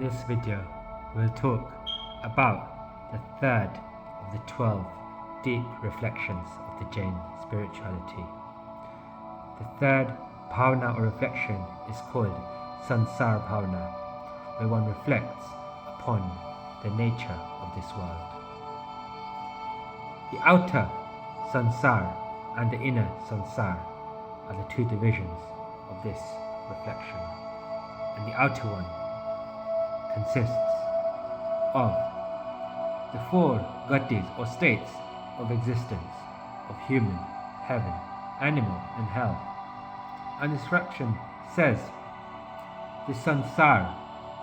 this video, we'll talk about the third of the 12 deep reflections of the Jain spirituality. The third bhavna or reflection is called Sansaar Bhavna, where one reflects upon the nature of this world. The outer Sansar and the inner Sansar are the two divisions of this reflection, and the outer one consists of the four gatis or states of existence of human, heaven, animal and hell. And this reflection says the Sansar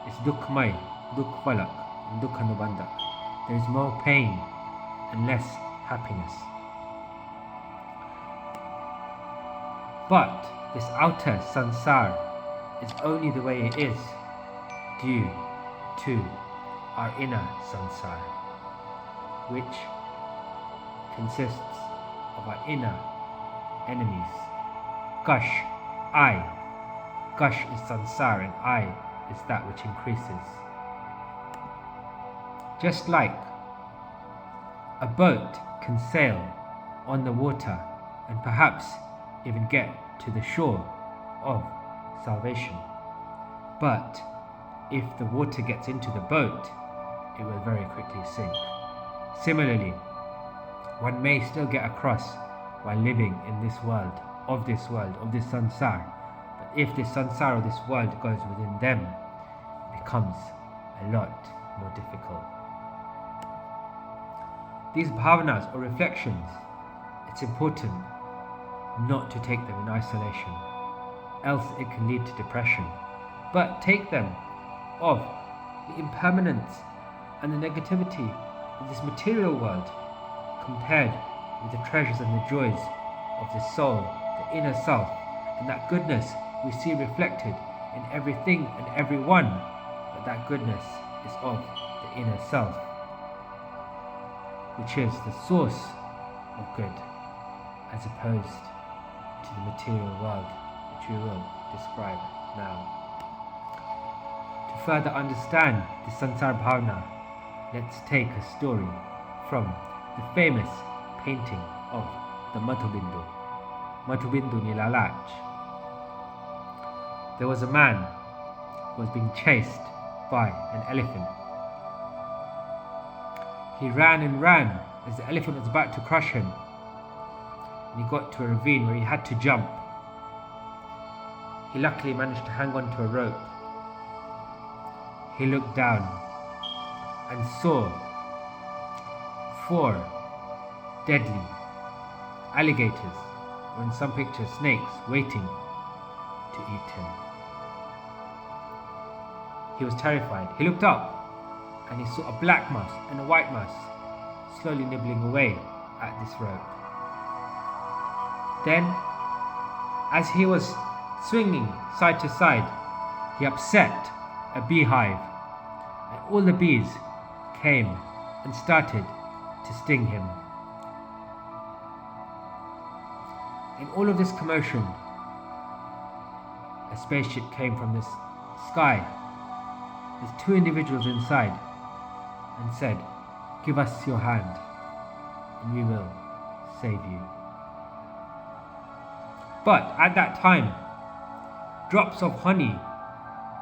is dukkhamay, dukkvalak and dukkhanubandak. There is more pain and less happiness. But this outer Sansar is only the way it is due to our inner Sansar, which consists of our inner enemies. Gush, I. Gush is Sansar and I is that which increases. Just like a boat can sail on the water and perhaps even get to the shore of salvation. But if the water gets into the boat, it will very quickly sink. Similarly, one may still get across while living in this world, of this sansar. But if this sansar or this world goes within them, it becomes a lot more difficult. These bhavanas or reflections, it's important not to take them in isolation, else it can lead to depression. But take them of the impermanence and the negativity of this material world compared with the treasures and the joys of the soul, the inner self, and that goodness we see reflected in everything and everyone. But that goodness is of the inner self, which is the source of good, as opposed to the material world, which we will describe now. To further understand the Sansaar Bhavna, let's take a story from the famous painting of the Madhubindu Nilalaj. There was a man who was being chased by an elephant. He ran and ran as the elephant was about to crush him, and he got to a ravine where he had to jump. He luckily managed to hang on to a rope. He looked down and saw 4 deadly alligators, or in some pictures snakes, waiting to eat him. He was terrified. He looked up and he saw a black mouse and a white mouse slowly nibbling away at this rope. Then, as he was swinging side to side, he upset a beehive, and all the bees came and started to sting him. In all of this commotion, a spaceship came from the sky. There's 2 individuals inside and said, "Give us your hand and we will save you." But at that time, drops of honey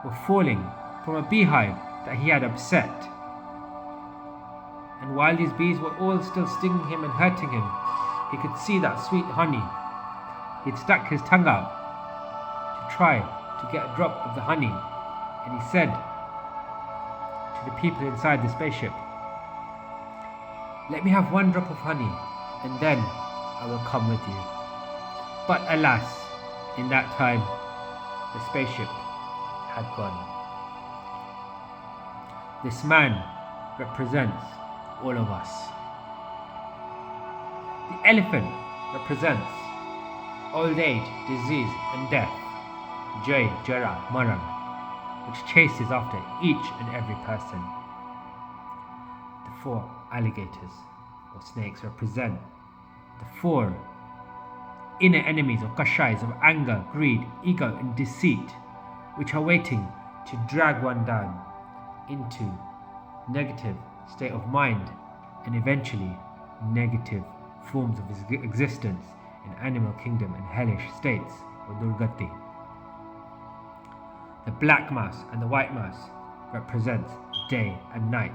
were falling from a beehive that he had upset. And while these bees were all still stinging him and hurting him, he could see that sweet honey. He'd stuck his tongue out to try to get a drop of the honey, and he said to the people inside the spaceship, "Let me have 1 drop of honey, and then I will come with you." But alas, in that time, the spaceship had gone. This man represents all of us. The elephant represents old age, disease and death, Jain, Jara, Maran, which chases after each and every person. The 4 alligators or snakes represent the 4 inner enemies or kashais of anger, greed, ego and deceit, which are waiting to drag one down. into negative state of mind and eventually negative forms of existence in animal kingdom and hellish states, or durgati. The black mass and the white mass represents day and night.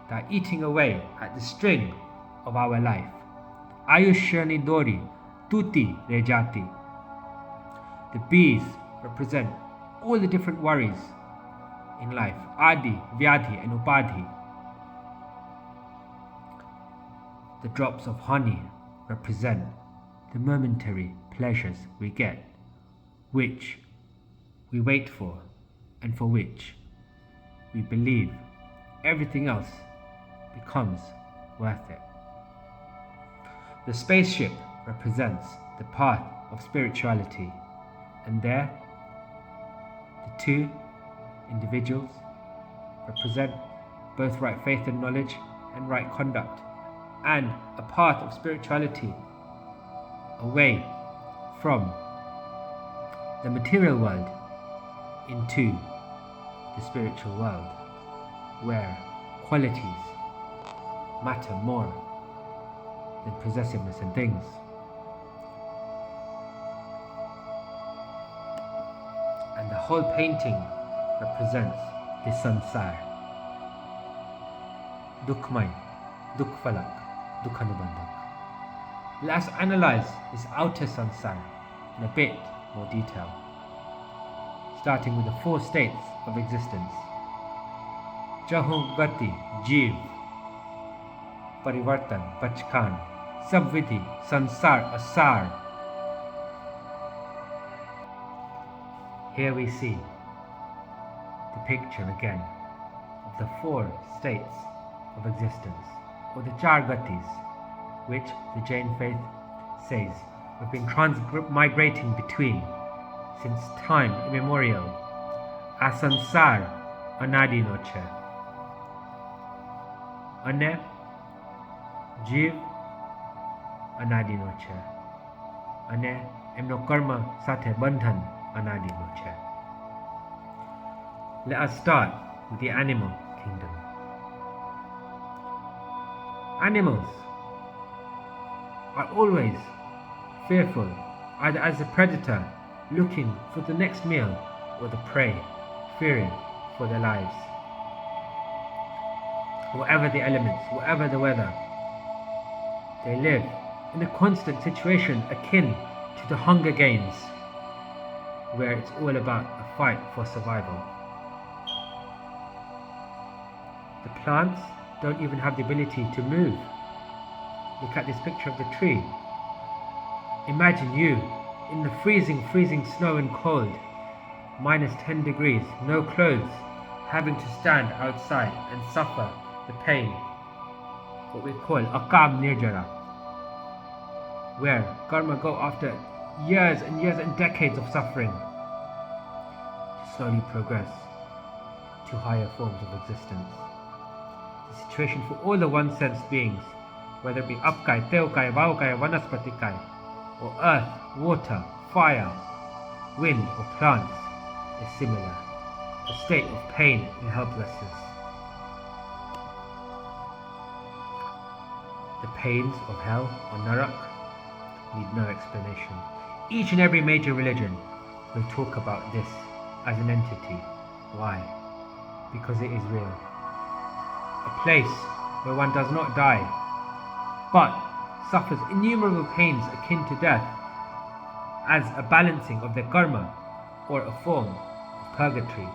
They are eating away at the string of our life. Ayushani dori, tuti rejati. The bees represent all the different worries in life, adi, vyadhi and upadhi. The drops of honey represent the momentary pleasures we get, which we wait for and for which we believe everything else becomes worth it. The spaceship represents the path of spirituality, and there the two individuals represent both right faith and knowledge and right conduct, and a path of spirituality away from the material world into the spiritual world, where qualities matter more than possessiveness and things. And the whole painting represents the Sansaar. Dukhmay, Dukhfalak, Dukhanubandhak. Let us analyze this outer Sansaar in a bit more detail, starting with the four states of existence. Jahum Gati, Jeev, Parivartan, Pachkan, Sabvidhi, Sansar, Asar. Here we see the picture again of the four states of existence, or the Char Gatis, which the Jain faith says have been migrating between since time immemorial. Asansar Anadi Noche. Ane Jeev Anadi Noche. Ane Emno Karma Sate Bandhan Anadi Noche. Let us start with the animal kingdom. Animals are always fearful, either as a predator looking for the next meal, or the prey fearing for their lives. Whatever the elements, whatever the weather, they live in a constant situation akin to the Hunger Games, where it's all about a fight for survival. The plants don't even have the ability to move. Look at this picture of the tree. Imagine you in the freezing snow and cold, minus 10 degrees, no clothes, having to stand outside and suffer the pain, what we call akam nirjara, where karma go after years and decades of suffering to slowly progress to higher forms of existence. The situation for all the one-sensed beings, whether it be Apkai, Teokai, Vaukai, Vanaspatikai, or earth, water, fire, wind, or plants, is similar, a state of pain and helplessness. The pains of hell or Narak need no explanation. Each and every major religion will talk about this as an entity. Why? Because it is real. A place where one does not die, but suffers innumerable pains akin to death, as a balancing of their karma, or a form of purgatory.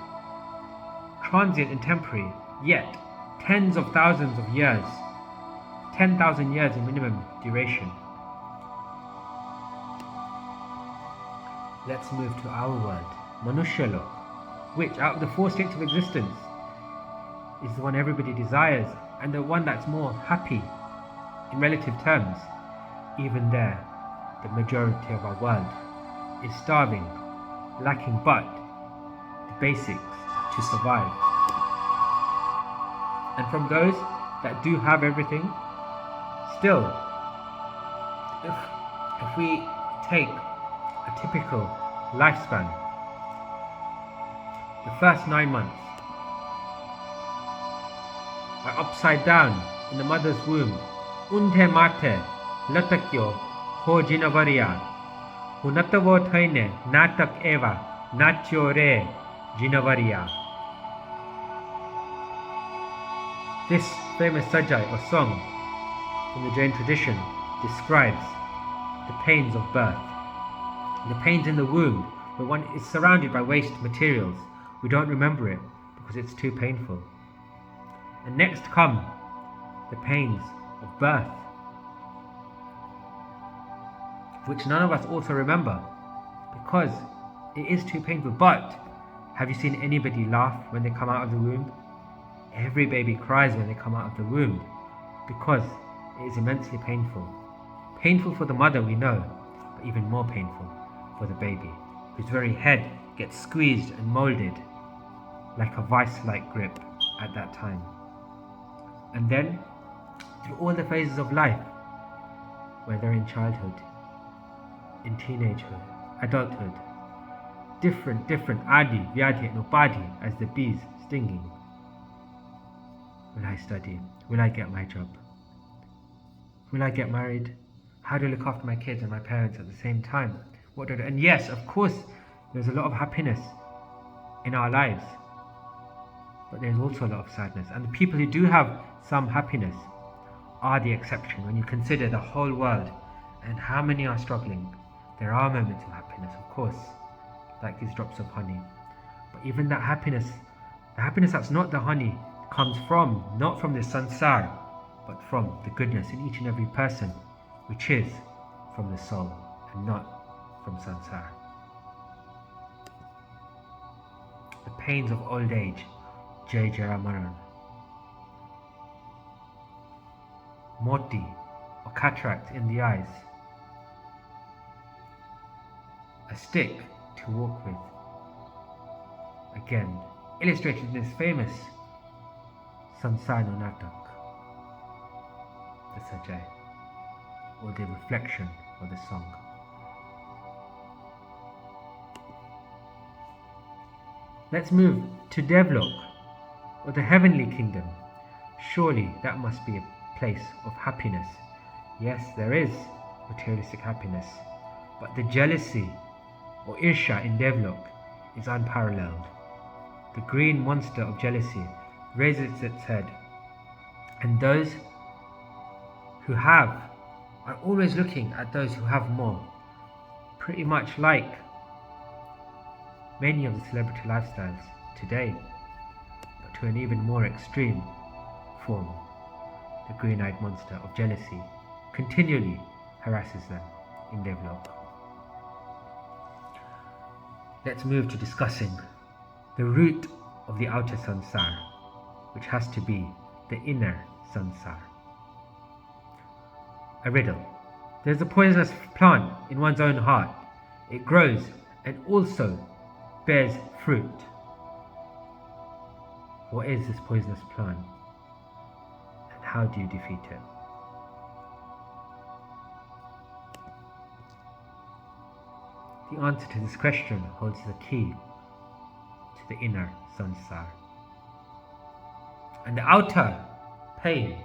Transient and temporary, yet tens of thousands of years, 10,000 years in minimum duration. Let's move to our world, Manushyalok, which out of the four states of existence is the one everybody desires and the one that's more happy in relative terms. Even there, the majority of our world is starving, lacking but the basics to survive. And from those that do have everything, still, if we take a typical lifespan, the first 9 months are upside down in the mother's womb. Unte mate latakyo ho jinavaria. Hunatavo thaine natak eva natyo re jinavaria. This famous sajai or song from the Jain tradition describes the pains of birth, the pains in the womb where one is surrounded by waste materials. We don't remember it because it's too painful. And next come the pains of birth, which none of us also remember because it is too painful. But have you seen anybody laugh when they come out of the womb? Every baby cries when they come out of the womb because it is immensely painful. Painful for the mother, we know, but even more painful for the baby, whose very head gets squeezed and molded like a vice-like grip at that time. And then, through all the phases of life, whether in childhood, in teenagehood, adulthood, different adi, vyadhi and upadi as the bees stinging. Will I study? Will I get my job? Will I get married? How do I look after my kids and my parents at the same time? What do I do? And yes, of course, there's a lot of happiness in our lives, but there's also a lot of sadness. And the people who do have some happiness are the exception when you consider the whole world and how many are struggling. There are moments of happiness, of course, like these drops of honey. But even that happiness, the happiness that's not the honey, comes from, not from the sansar, but from the goodness in each and every person, which is from the soul and not from sansar. The pains of old age, Jai Jaramaran. Moti, or cataract in the eyes. A stick to walk with. Again, illustrated in this famous Sansaar Natak, the sajai, or the reflection of the song. Let's move to Devlok, or the heavenly kingdom. Surely that must be a place of happiness. Yes, there is materialistic happiness, but the jealousy or irsha in Devlok is unparalleled. The green monster of jealousy raises its head, and those who have are always looking at those who have more, pretty much like many of the celebrity lifestyles today, but to an even more extreme form. The green-eyed monster of jealousy continually harasses them in Devlok. Let's move to discussing the root of the outer sansar, which has to be the inner sansar. A riddle. There's a poisonous plant in one's own heart. It grows and also bears fruit. What is this poisonous plant? And how do you defeat it? The answer to this question holds the key to the inner sansar. And the outer pain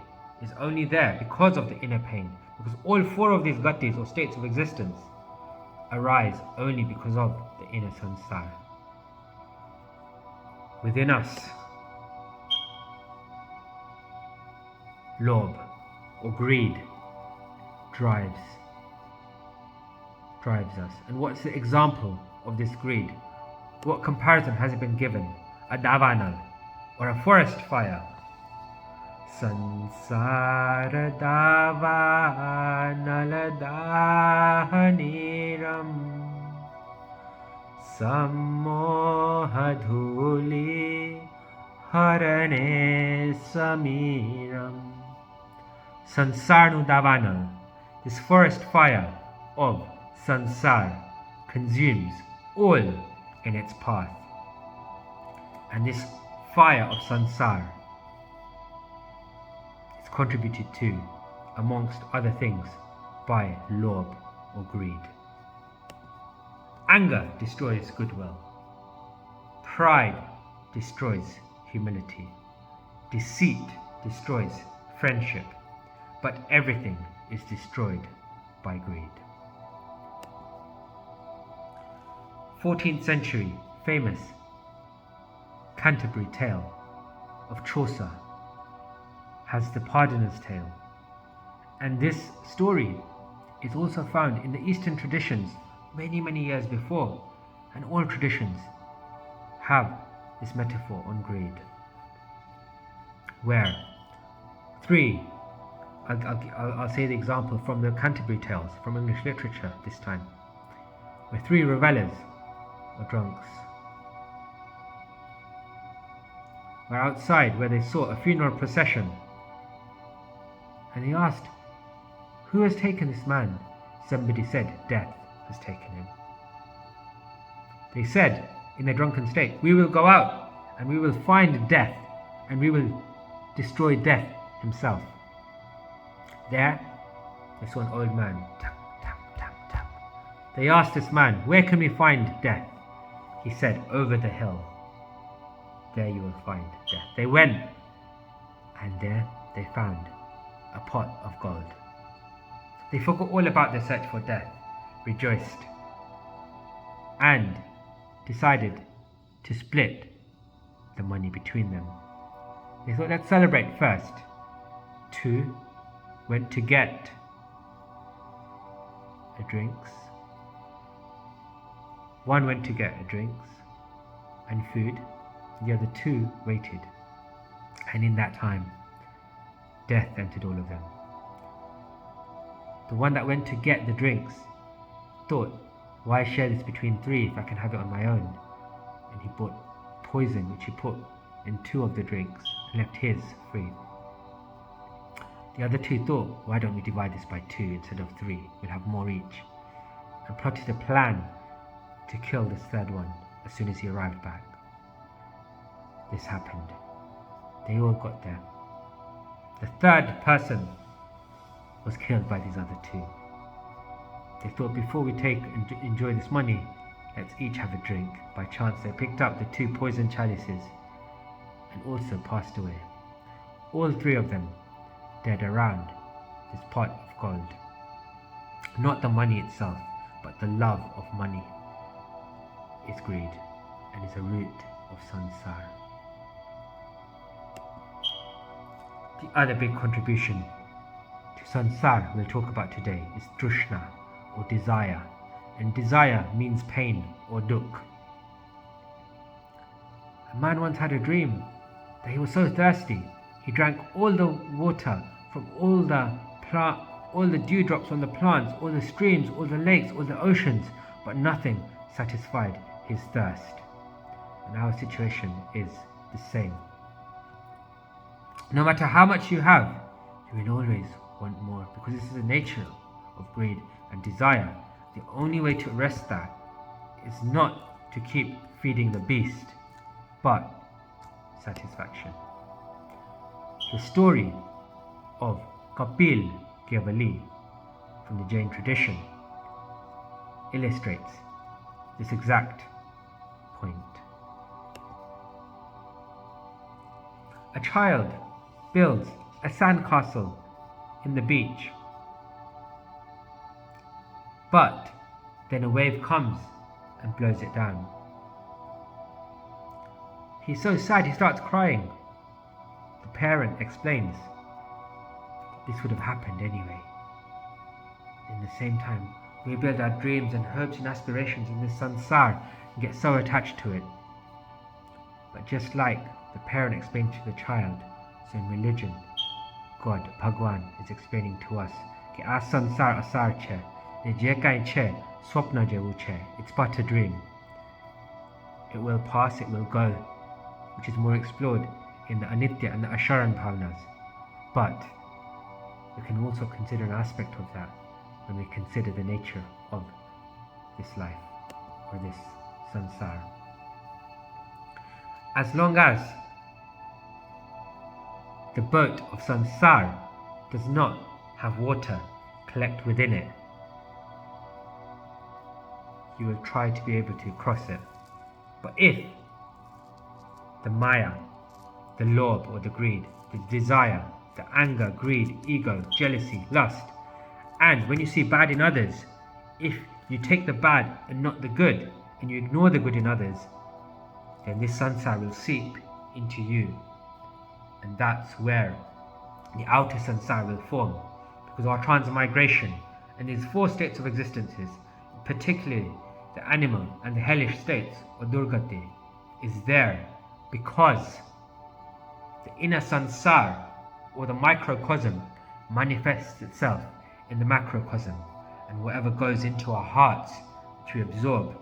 is only there because of the inner pain, because all four of these gatis or states of existence arise only because of the inner sansar. Within us, lobh or greed drives us. And what's the example of this greed? What comparison has it been given? A davanal, or a forest fire. Sansaar davanal dahaniram sammoha dhuli harane samiram. Sansar nu davanal, this forest fire of sansar, consumes all in its path. And this fire of sansar is contributed to, amongst other things, by lobh or greed. Anger destroys goodwill. Pride destroys humility. Deceit destroys friendship, but everything is destroyed by greed. 14th century famous Canterbury Tale of Chaucer has the Pardoner's Tale, and this story is also found in the Eastern traditions many years before, and all traditions have this metaphor on greed, where I'll say the example from the Canterbury Tales from English literature this time, where 3 revellers or drunks were outside where they saw a funeral procession, and they asked, "Who has taken this man?" Somebody said, "Death has taken him." They said in their drunken state, "We will go out and we will find Death and we will destroy Death himself." There they saw an old man. Tap, tap, tap, tap. They asked this man, "Where can we find Death?" He said, "Over the hill. There you will find Death." They went, and there they found a pot of gold. They forgot all about their search for death, rejoiced, and decided to split the money between them. They thought, let's celebrate first. 2 went to get the drinks. 1 went to get the drinks and food. The other 2 waited. And in that time, death entered all of them. The one that went to get the drinks thought, why share this between 3 if I can have it on my own? And he bought poison, which he put in 2 of the drinks and left his free. The other 2 thought, why don't we divide this by 2 instead of 3? We'll have more each. And plotted a plan to kill this 3rd one as soon as he arrived back. This happened. They all got there. The 3rd person was killed by these other 2. They thought, before we take and enjoy this money, let's each have a drink. By chance they picked up the 2 poison chalices and also passed away. All 3 of them dead around this pot of gold. Not the money itself, but the love of money is greed and is a root of Sansaar. The other big contribution to Sansaar we'll talk about today is Trushna, or desire, and desire means pain or dukh. A man once had a dream that he was so thirsty he drank all the water from all the dewdrops on the plants, all the streams, all the lakes, all the oceans, but nothing satisfied his thirst. And our situation is the same. No matter how much you have, you will always want more, because this is the nature of greed and desire. The only way to arrest that is not to keep feeding the beast, but satisfaction. The story of Kapil Kevali from the Jain tradition illustrates this exact point. A child builds a sandcastle in the beach, but then a wave comes and blows it down. He's so sad he starts crying. The parent explains, this would have happened anyway. In the same time, we build our dreams and hopes and aspirations in this Sansaar and get so attached to it. But just like the parent explained to the child, so in religion, God, Bhagwan, is explaining to us, कि आ संसार असार छे, ने जे काई छे, स्वप्न जेवु छे. It's but a dream. It will pass, it will go, which is more explored in the Anitya and the Asharan Bhavnas. But we can also consider an aspect of that when we consider the nature of this life, or this Sansaar. As long as the boat of Sansaar does not have water collect within it, you will try to be able to cross it. But if the Maya, the lobh or the greed, the desire, the anger, greed, ego, jealousy, lust. And when you see bad in others, if you take the bad and not the good, and you ignore the good in others, then this sansar will seep into you. And that's where the outer sansar will form, because our transmigration and these four states of existences, particularly the animal and the hellish states, or durgati, is there because the inner sansar, or the microcosm, manifests itself in the macrocosm, and whatever goes into our hearts, which we absorb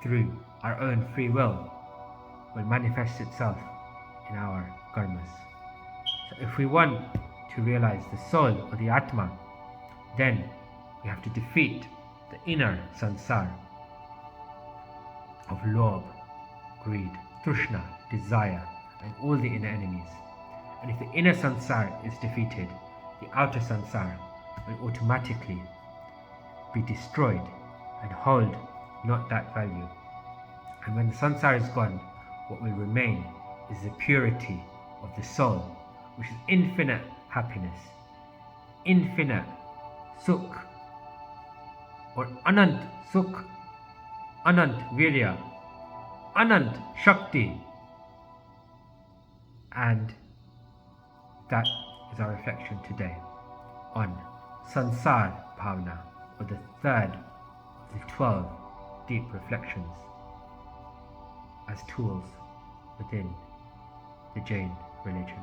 through our own free will manifest itself in our karmas. So if we want to realize the soul, or the atma, then we have to defeat the inner sansar of lobh, greed, trushna, desire, and all the inner enemies. And if the inner sansar is defeated, the outer sansar will automatically be destroyed and hold not that value. And when the sansar is gone, what will remain is the purity of the soul, which is infinite happiness, infinite sukh, or anant sukh, anant virya, anant shakti. And that is our reflection today on Sansaar Bhavna, or the third of the 12 deep reflections as tools within the Jain religion.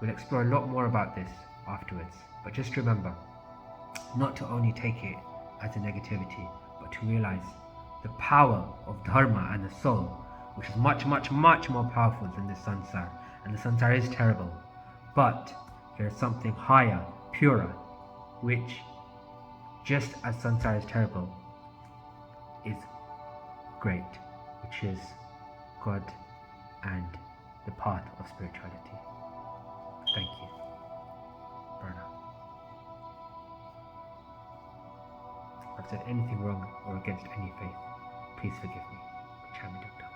We'll explore a lot more about this afterwards, but just remember not to only take it as a negativity, but to realize the power of dharma and the soul, which is much, much, much more powerful than the sansar. And the sansar is terrible, but there is something higher, purer, which, just as sansar is terrible, is great, which is God and the path of spirituality. Thank you. Burna. If I've said anything wrong or against any faith, please forgive me. Chami Dutta.